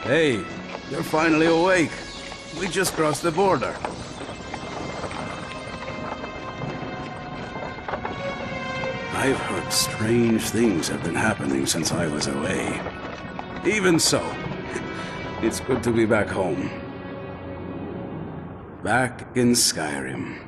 Hey, you're finally awake. We just crossed the border. I've heard strange things have been happening since I was away. Even so, it's good to be back home. Back in Skyrim.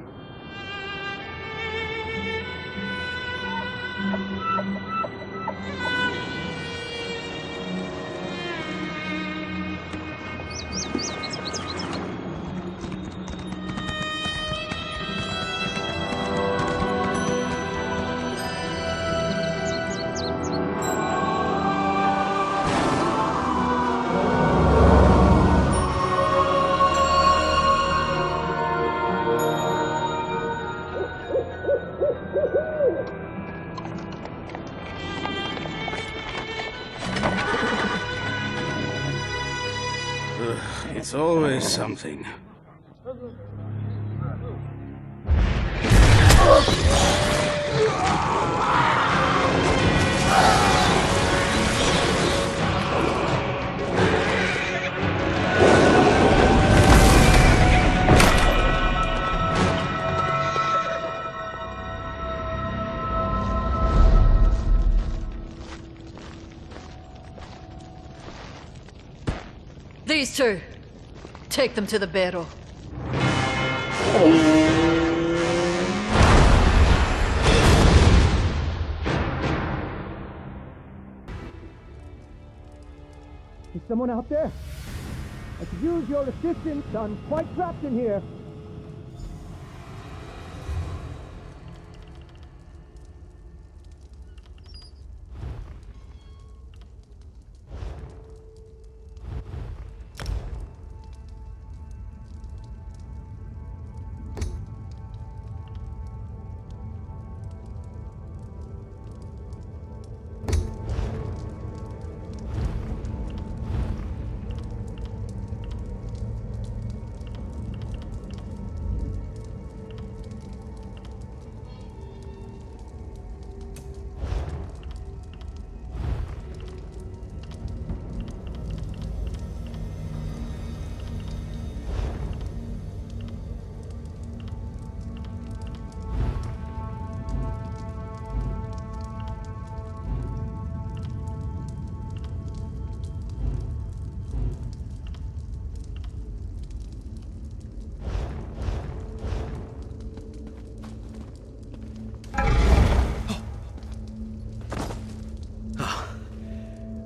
It's always something. These two. Take them to the barrel. Is someone out there? I could use your assistance. I'm quite trapped in here.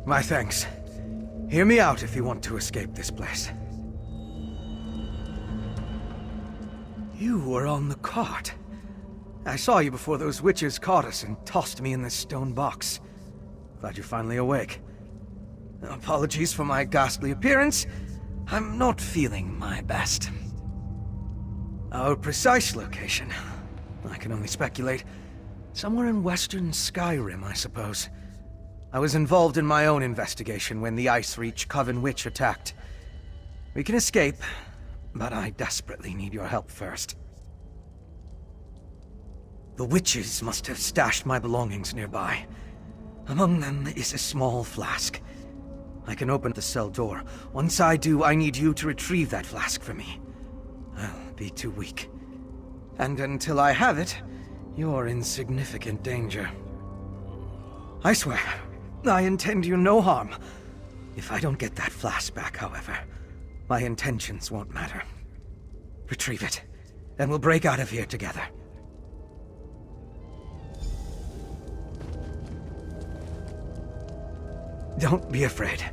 My thanks. Hear me out if you want to escape this place. You were on the cart. I saw you before those witches caught us and tossed me in this stone box. Glad you're finally awake. Apologies for my ghastly appearance. I'm not feeling my best. Our precise location, I can only speculate. Somewhere in Western Skyrim, I suppose. I was involved in my own investigation when the Ice Reach Coven Witch attacked. We can escape, but I desperately need your help first. The witches must have stashed my belongings nearby. Among them is a small flask. I can open the cell door. Once I do, I need you to retrieve that flask for me. I'll be too weak. And until I have it, you're in significant danger. I swear, I intend you no harm. If I don't get that flask back, however, my intentions won't matter. Retrieve it, and we'll break out of here together. Don't be afraid.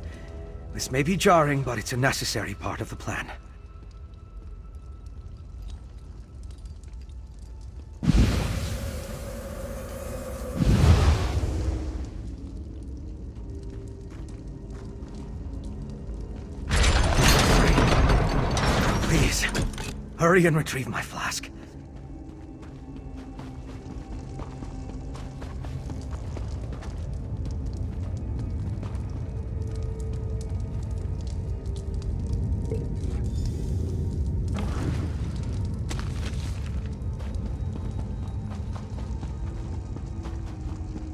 This may be jarring, but it's a necessary part of the plan. Please, hurry and retrieve my flask.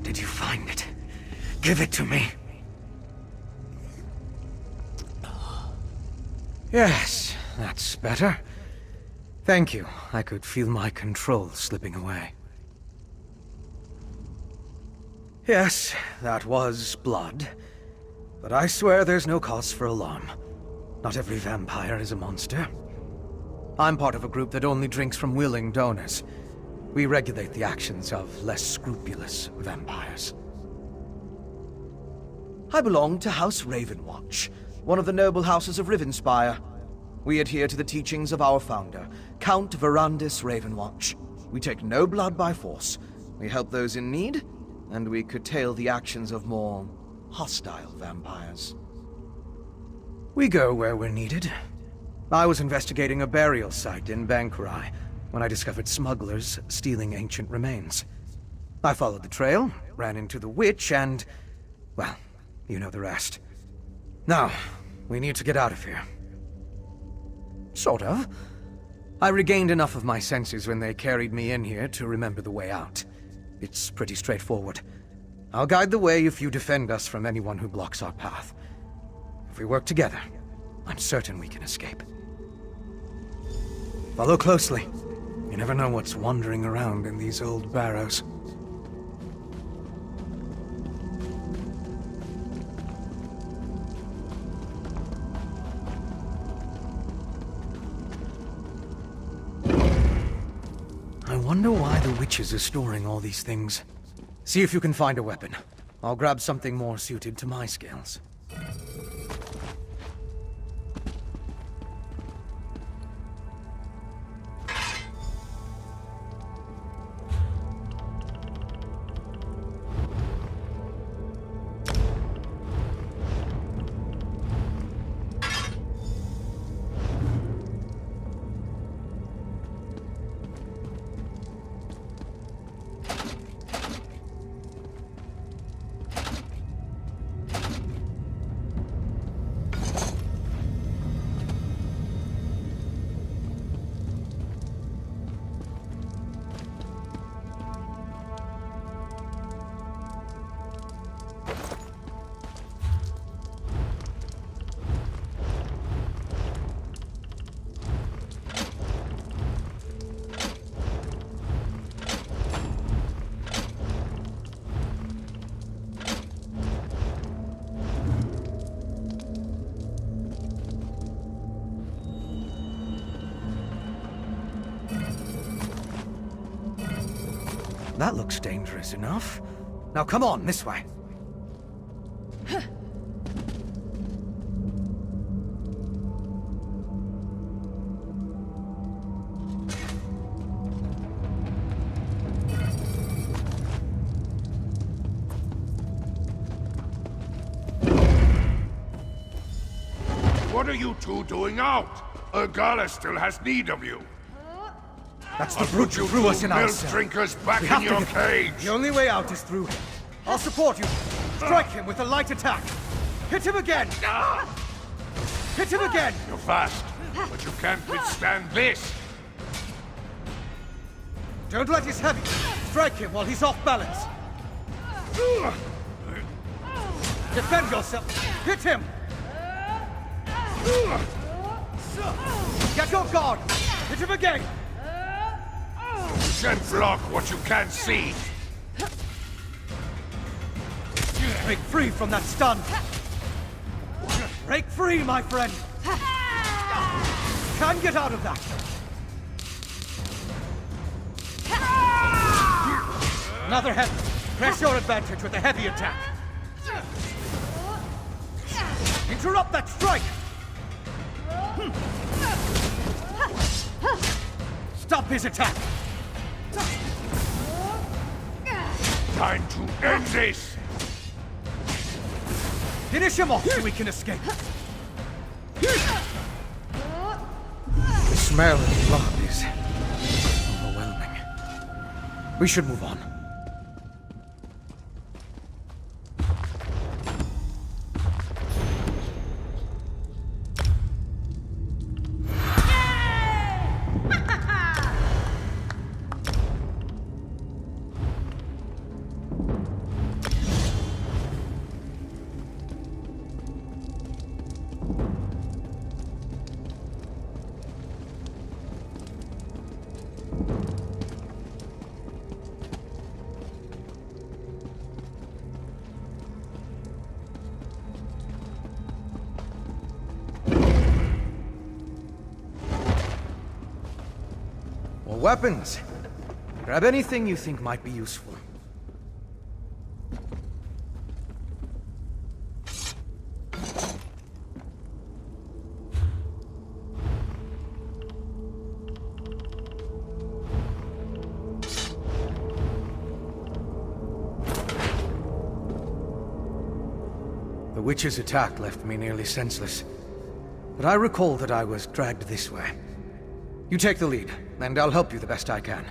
Did you find it? Give it to me. Yes, that's better. Thank you. I could feel my control slipping away. Yes, that was blood. But I swear there's no cause for alarm. Not every vampire is a monster. I'm part of a group that only drinks from willing donors. We regulate the actions of less scrupulous vampires. I belong to House Ravenwatch, one of the noble houses of Rivenspire. We adhere to the teachings of our founder, Count Verandis Ravenwatch. We take no blood by force. We help those in need, and we curtail the actions of more hostile vampires. We go where we're needed. I was investigating a burial site in Bankurai when I discovered smugglers stealing ancient remains. I followed the trail, ran into the witch, and... well, you know the rest. Now, we need to get out of here. Sort of. I regained enough of my senses when they carried me in here to remember the way out. It's pretty straightforward. I'll guide the way if you defend us from anyone who blocks our path. If we work together, I'm certain we can escape. Follow closely. You never know what's wandering around in these old barrows. I wonder why the witches are storing all these things. See if you can find a weapon. I'll grab something more suited to my skills. That looks dangerous enough. Now come on, this way. What are you two doing out? Ergala still has need of you. That's the brute who threw us in our milk cell. drinkers back We in have to your get cage. The only way out is through him. I'll support you. Strike him with a light attack. Hit him again. Hit him again. You're fast, but you can't withstand this. Don't let his heavy. Strike him while he's off balance. Defend yourself. Hit him. Get your guard. Hit him again. You can't block what you can't see. Break free from that stun. Break free, my friend. Can get out of that. Another heavy. Press your advantage with a heavy attack. Interrupt that strike. Stop his attack. Time to end this. Finish him off so we can escape. The smell of blood is overwhelming. We should move on. More weapons. Grab anything you think might be useful. The witch's attack left me nearly senseless, but I recall that I was dragged this way. You take the lead, and I'll help you the best I can.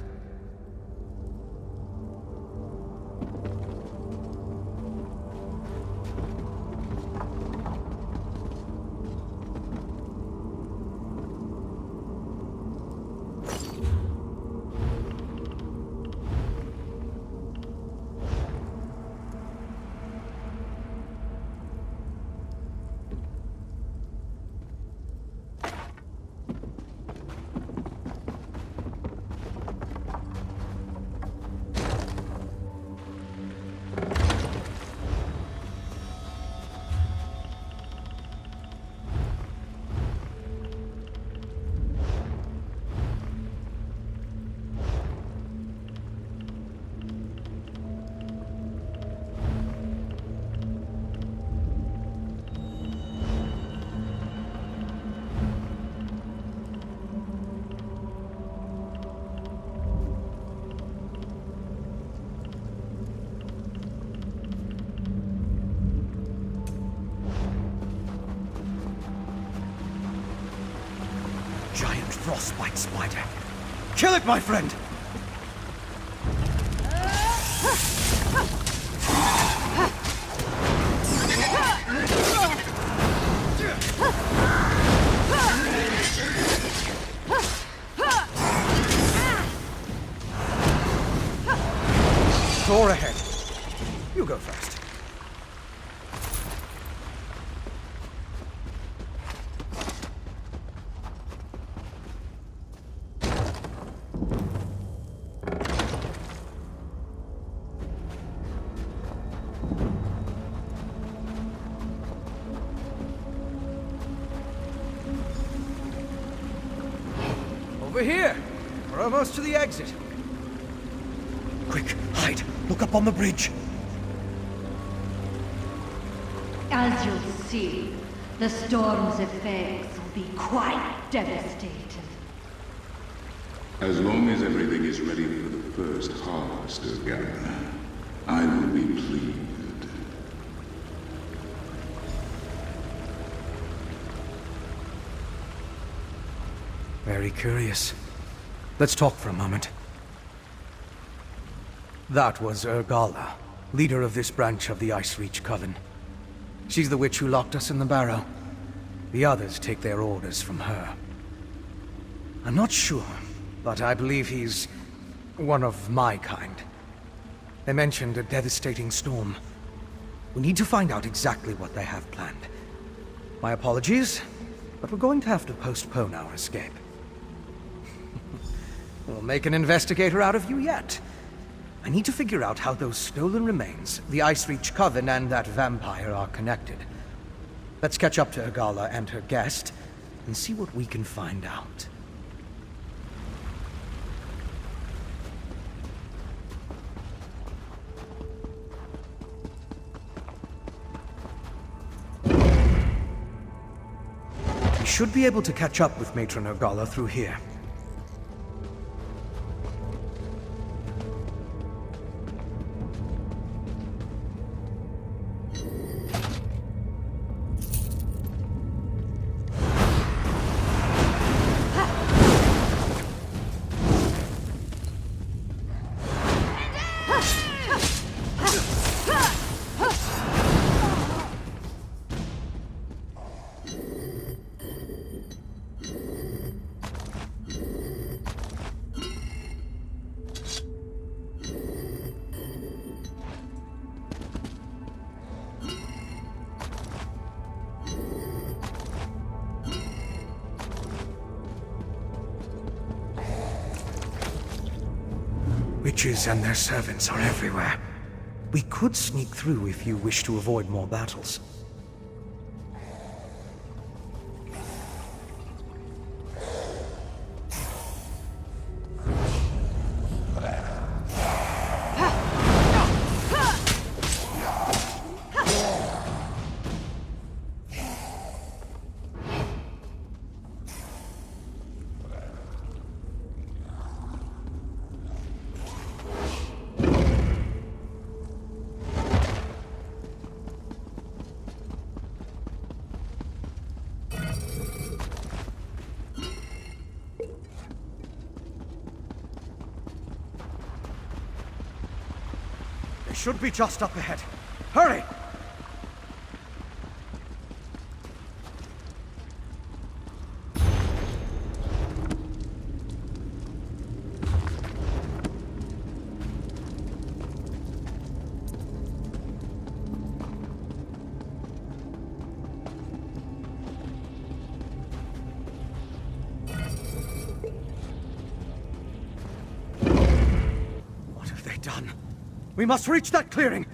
Giant frostbite spider. Kill it, my friend! Door ahead. You go first. Over here! We're almost to the exit. Quick, hide! Look up on the bridge! As you'll see, the storm's effects will be quite devastating. As long as everything is ready for the first harvest, Gavin, I will be pleased. Very curious. Let's talk for a moment. That was Urgala, leader of this branch of the Ice Reach Coven. She's the witch who locked us in the barrow. The others take their orders from her. I'm not sure, but I believe he's one of my kind. They mentioned a devastating storm. We need to find out exactly what they have planned. My apologies, but we're going to have to postpone our escape. We'll make an investigator out of you yet. I need to figure out how those stolen remains, the Ice Reach Coven, and that vampire are connected. Let's catch up to Urgala and her guest, and see what we can find out. We should be able to catch up with Matron Urgala through here. Witches and their servants are everywhere. We could sneak through if you wish to avoid more battles. should be just up ahead. Hurry! What have they done? We must reach that clearing!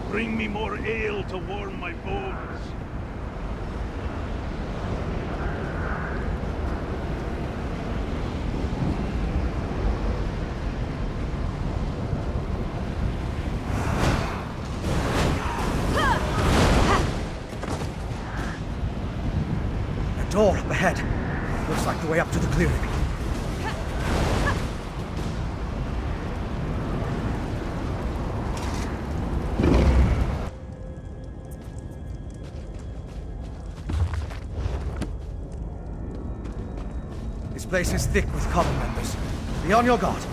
Bring me more ale to warm my bones. A door up ahead. Looks like the way up to the clearing. This place is thick with common members. Be on your guard.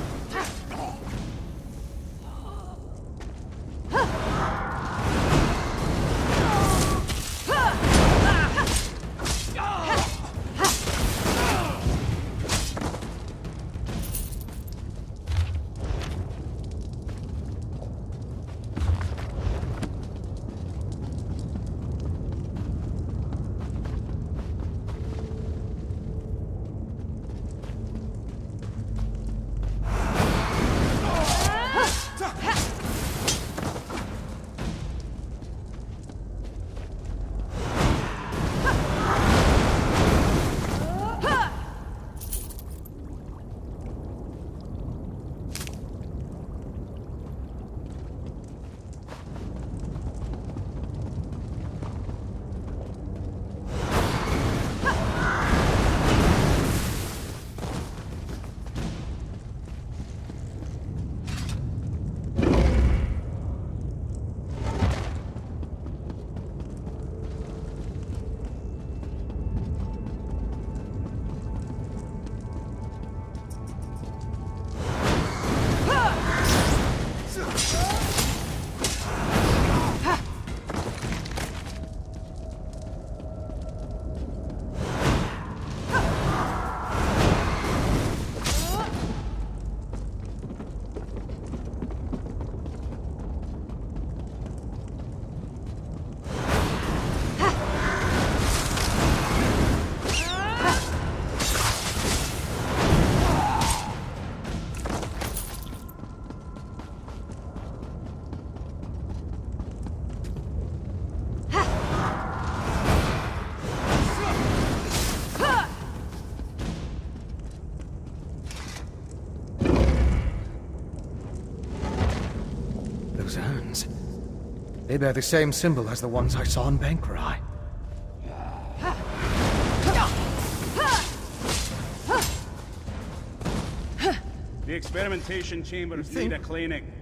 Those urns. They bear the same symbol as the ones I saw in Banquerai. The experimentation chambers need a cleaning.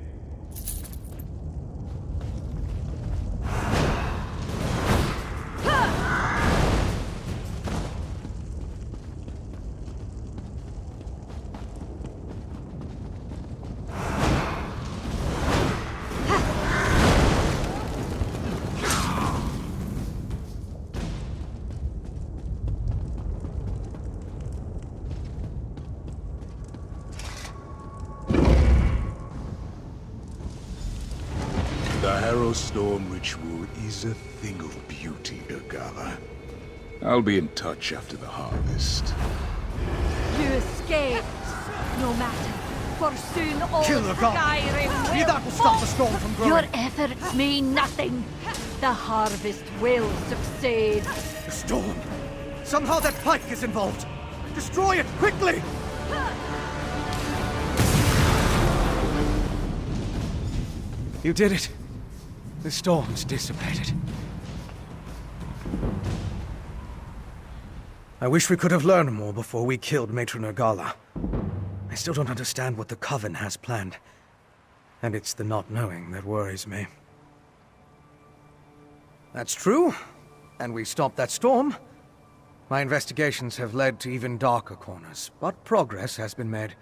The Harrow Storm ritual is a thing of beauty, Ergala. I'll be in touch after the harvest. You escaped, no matter. For soon all Kill the god. Skyrim Maybe that will stop the storm from growing. Your efforts mean nothing. The harvest will succeed. The storm! Somehow that pike is involved! Destroy it, quickly! You did it. The storm's dissipated. I wish we could have learned more before we killed Matron Ergala. I still don't understand what the Coven has planned. And it's the not knowing that worries me. That's true. And we stopped that storm. My investigations have led to even darker corners, but progress has been made.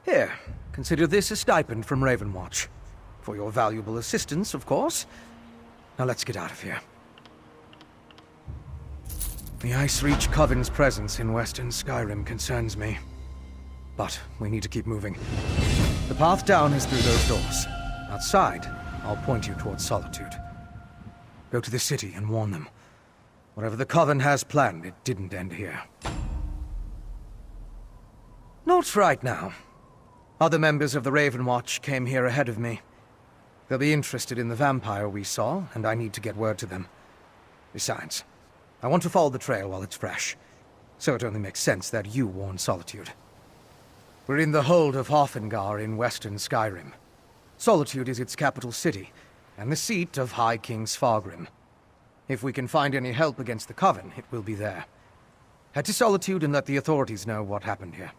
Here, consider this a stipend from Ravenwatch. For your valuable assistance, of course. Now let's get out of here. The Ice Reach Coven's presence in Western Skyrim concerns me. But we need to keep moving. The path down is through those doors. Outside, I'll point you towards Solitude. Go to the city and warn them. Whatever the Coven has planned, it didn't end here. Not right now. Other members of the Ravenwatch came here ahead of me. They'll be interested in the vampire we saw, and I need to get word to them. Besides, I want to follow the trail while it's fresh, so it only makes sense that you warn Solitude. We're in the hold of Hofengar in Western Skyrim. Solitude is its capital city, and the seat of High King Svargrim. If we can find any help against the Coven, it will be there. Head to Solitude and let the authorities know what happened here.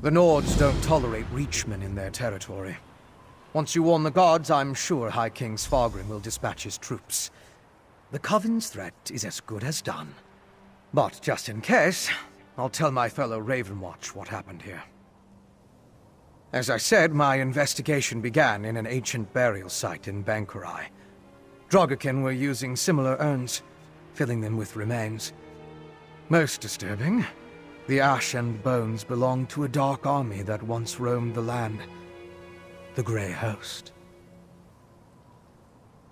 The Nords don't tolerate Reachmen in their territory. Once you warn the gods, I'm sure High King Svargrim will dispatch his troops. The Coven's threat is as good as done. But just in case, I'll tell my fellow Ravenwatch what happened here. As I said, my investigation began in an ancient burial site in Bankurai. Drogakin were using similar urns, filling them with remains. Most disturbing, the ash and bones belonged to a dark army that once roamed the land. The Grey Host.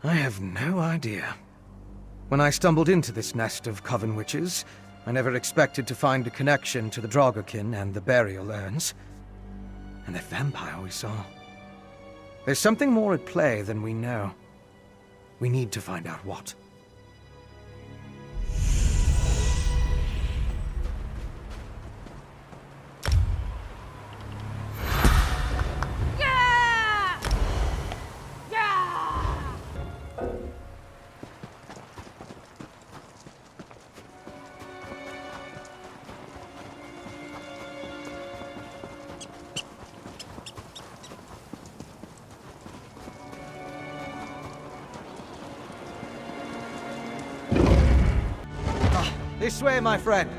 I have no idea. When I stumbled into this nest of Coven witches, I never expected to find a connection to the Drogakin and the burial urns. And the vampire we saw. There's something more at play than we know. We need to find out what. This way, my friend.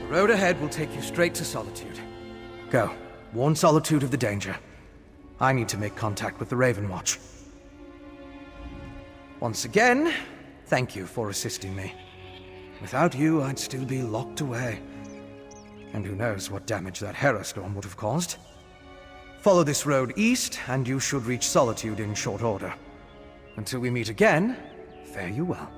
The road ahead will take you straight to Solitude. Go. Warn Solitude of the danger. I need to make contact with the Ravenwatch. Once again, thank you for assisting me. Without you, I'd still be locked away. And who knows what damage that Harrow Storm would have caused. Follow this road east, and you should reach Solitude in short order. Until we meet again, fare you well.